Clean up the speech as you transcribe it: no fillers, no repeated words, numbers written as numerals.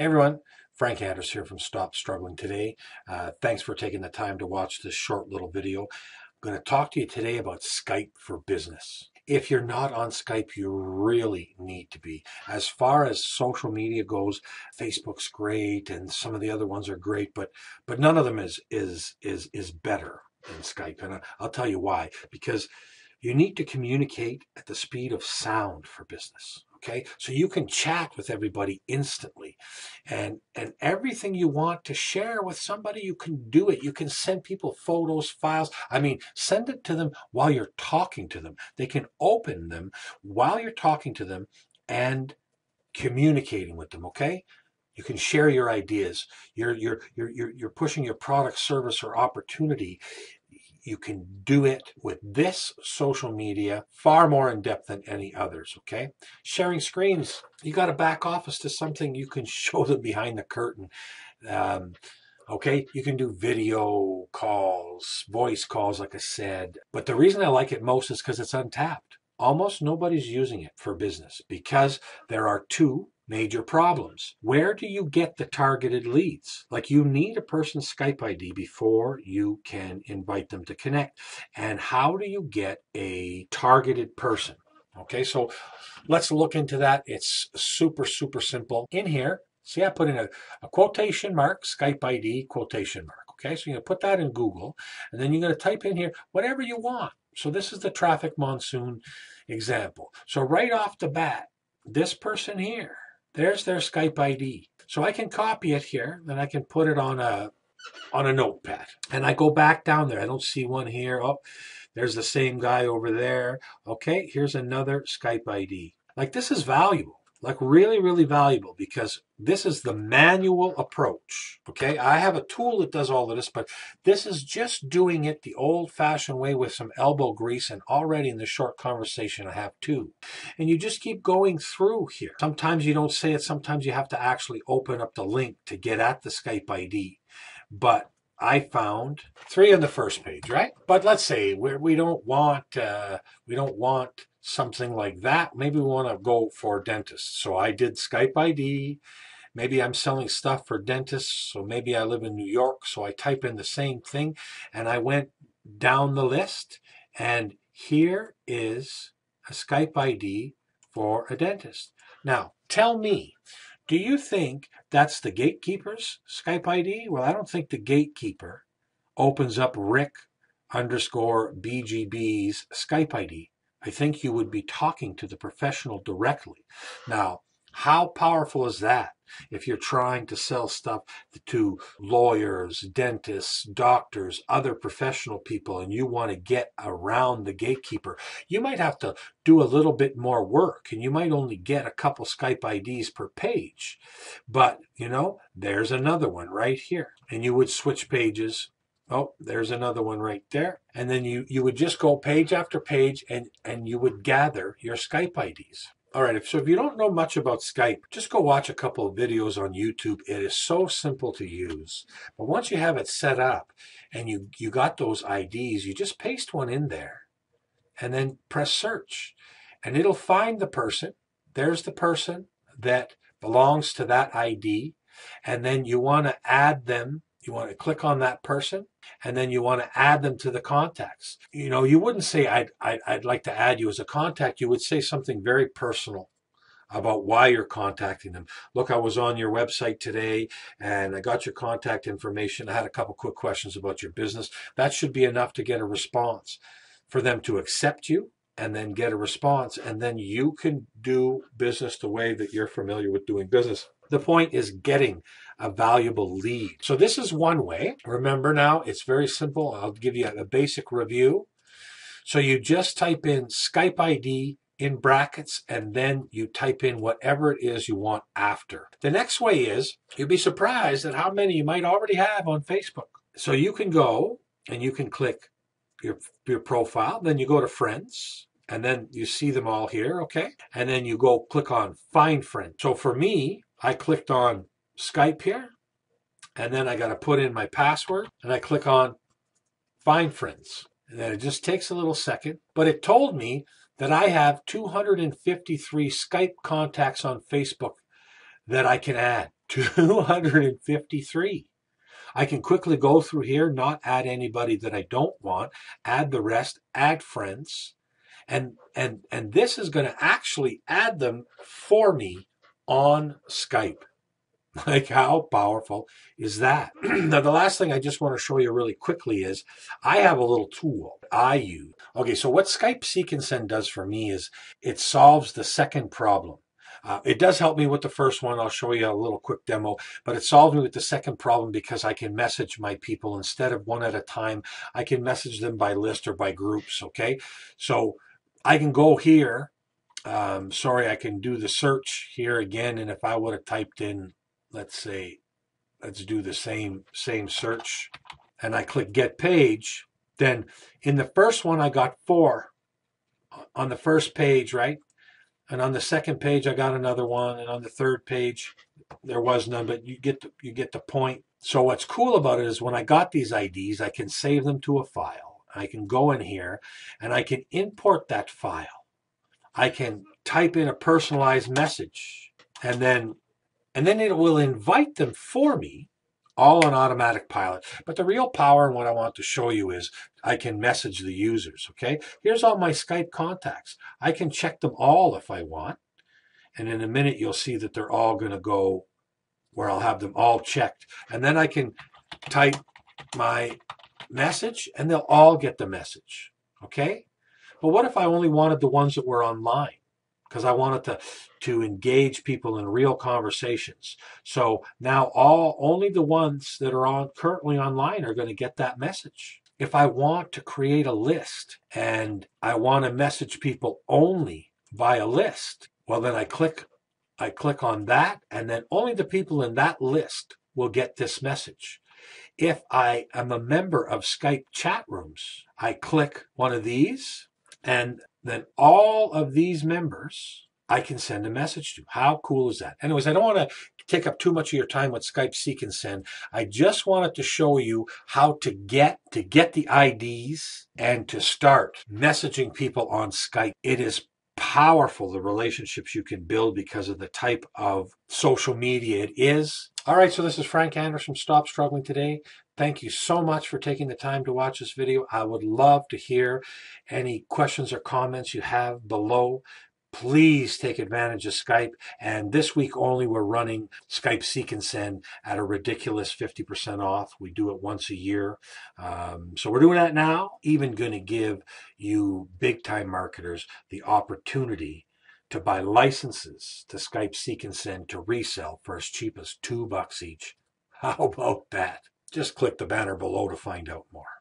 Hey everyone, Frank Anders here from Stop Struggling Today. Thanks for taking the time to watch this short little video. I'm going to talk to you today about Skype for Business. If you're not on Skype, you really need to be. As far as social media goes, Facebook's great and some of the other ones are great, but none of them is better than Skype. And I'll tell you why. Because you need to communicate at the speed of sound for business. Okay, so you can chat with everybody instantly, and everything you want to share with somebody, you can do it. You can send people photos, files. I mean, send it to them while you're talking to them. They can open them while you're talking to them and communicating with them. Okay, you can share your ideas. You're pushing your product, service, or opportunity. You can do it with this social media far more in depth than any others, okay? Sharing screens. You got a back office to something, you can show them behind the curtain. Okay, you can do video calls, voice calls, like I said. But the reason I like it most is because it's untapped. Almost nobody's using it for business because there are two major problems. Where do you get the targeted leads? Like, you need a person's Skype ID before you can invite them to connect. And how do you get a targeted person? Okay, so let's look into that. It's super simple. In here, see, I put in a quotation mark, Skype ID, quotation mark. Okay, so you're going to put that in Google, and then you're going to type in here whatever you want. So this is the traffic monsoon example. So right off the bat, this person here, there's their Skype ID. So I can copy it here, then I can put it on a notepad. And I go back down there. I don't see one here. Oh, there's the same guy over there. Okay, here's another Skype ID. Like, this is valuable. Like, really valuable, because this is the manual approach. Okay, I have a tool that does all of this, but this is just doing it the old-fashioned way with some elbow grease, and already in the short conversation I have two. And you just keep going through here. Sometimes you don't say it, sometimes you have to actually open up the link to get at the Skype ID. But I found 3 on the first page, right? But let's say we don't want something like that. Maybe we want to go for dentists. So I did Skype ID. Maybe I'm selling stuff for dentists. So maybe I live in New York. So I type in the same thing, and I went down the list, and here is a Skype ID for a dentist. Now, tell me, do you think that's the gatekeeper's Skype ID? Well, I don't think the gatekeeper opens up Rick_BGB's Skype ID. I think you would be talking to the professional directly. Now, how powerful is that if you're trying to sell stuff to lawyers, dentists, doctors, other professional people, and you want to get around the gatekeeper? You might have to do a little bit more work, and you might only get a couple Skype IDs per page. But, there's another one right here. And you would switch pages. Oh, there's another one right there. And then you would just go page after page, and you would gather your Skype IDs. All right, so if you don't know much about Skype, just go watch a couple of videos on YouTube. It is so simple to use. But once you have it set up and you got those IDs, you just paste one in there and then press search. And it'll find the person. There's the person that belongs to that ID. And then you want to add them. You want to click on that person, and then you want to add them to the contacts. You wouldn't say, I'd like to add you as a contact. You would say something very personal about why you're contacting them. Look, I was on your website today, and I got your contact information. I had a couple quick questions about your business. That should be enough to get a response for them to accept you, and then get a response, and then you can do business the way that you're familiar with doing business. The point is getting a valuable lead. So this is one way. Remember now, it's very simple. I'll give you a basic review. So you just type in Skype ID in brackets, and then you type in whatever it is you want after. The next way is, you'd be surprised at how many you might already have on Facebook. So you can go and you can click your profile, then you go to friends, and then you see them all here, okay? And then you go click on find friend. So for me, I clicked on Skype here, and then I got to put in my password, and I click on find friends. And then it just takes a little second, but it told me that I have 253 Skype contacts on Facebook that I can add. 253. I can quickly go through here, not add anybody that I don't want, add the rest, add friends, and this is going to actually add them for me on Skype. Like, how powerful is that? Now, the last thing I just want to show you really quickly is I have a little tool I use. Okay, so what Skype Seek and Send does for me is it solves the second problem. It does help me with the first one. I'll show you a little quick demo, but it solves me with the second problem because I can message my people instead of one at a time. I can message them by list or by groups, okay? So I can go here. I can do the search here again, and if I would have typed in, let's do the same search, and I click Get Page, then in the first one I got 4 on the first page, right? And on the second page I got another one, and on the third page there was none, but you get the point. So what's cool about it is when I got these IDs, I can save them to a file. I can go in here and I can import that file. I can type in a personalized message, and then it will invite them for me, all on automatic pilot. But the real power and what I want to show you is I can message the users, okay? Here's all my Skype contacts. I can check them all if I want. And in a minute, you'll see that they're all going to go where I'll have them all checked. And then I can type my message, and they'll all get the message, okay? But what if I only wanted the ones that were online? Because I wanted to engage people in real conversations. So now only the ones that are currently online are going to get that message. If I want to create a list and I want to message people only via list, well, then I click on that, and then only the people in that list will get this message. If I am a member of Skype chat rooms, I click one of these, and then all of these members I can send a message to. How cool is that? Anyways, I don't want to take up too much of your time with Skype Seek and Send. I just wanted to show you how to get the IDs and to start messaging people on Skype. It is powerful, the relationships you can build because of the type of social media it is. All right, so this is Frank Anders from Stop Struggling Today. Thank you so much for taking the time to watch this video. I would love to hear any questions or comments you have below. Please take advantage of Skype. And this week only, we're running Skype Seek and Send at a ridiculous 50% off. We do it once a year. So we're doing that now. Even going to give you big time marketers the opportunity to buy licenses to Skype Seek and Send to resell for as cheap as $2 each. How about that? Just click the banner below to find out more.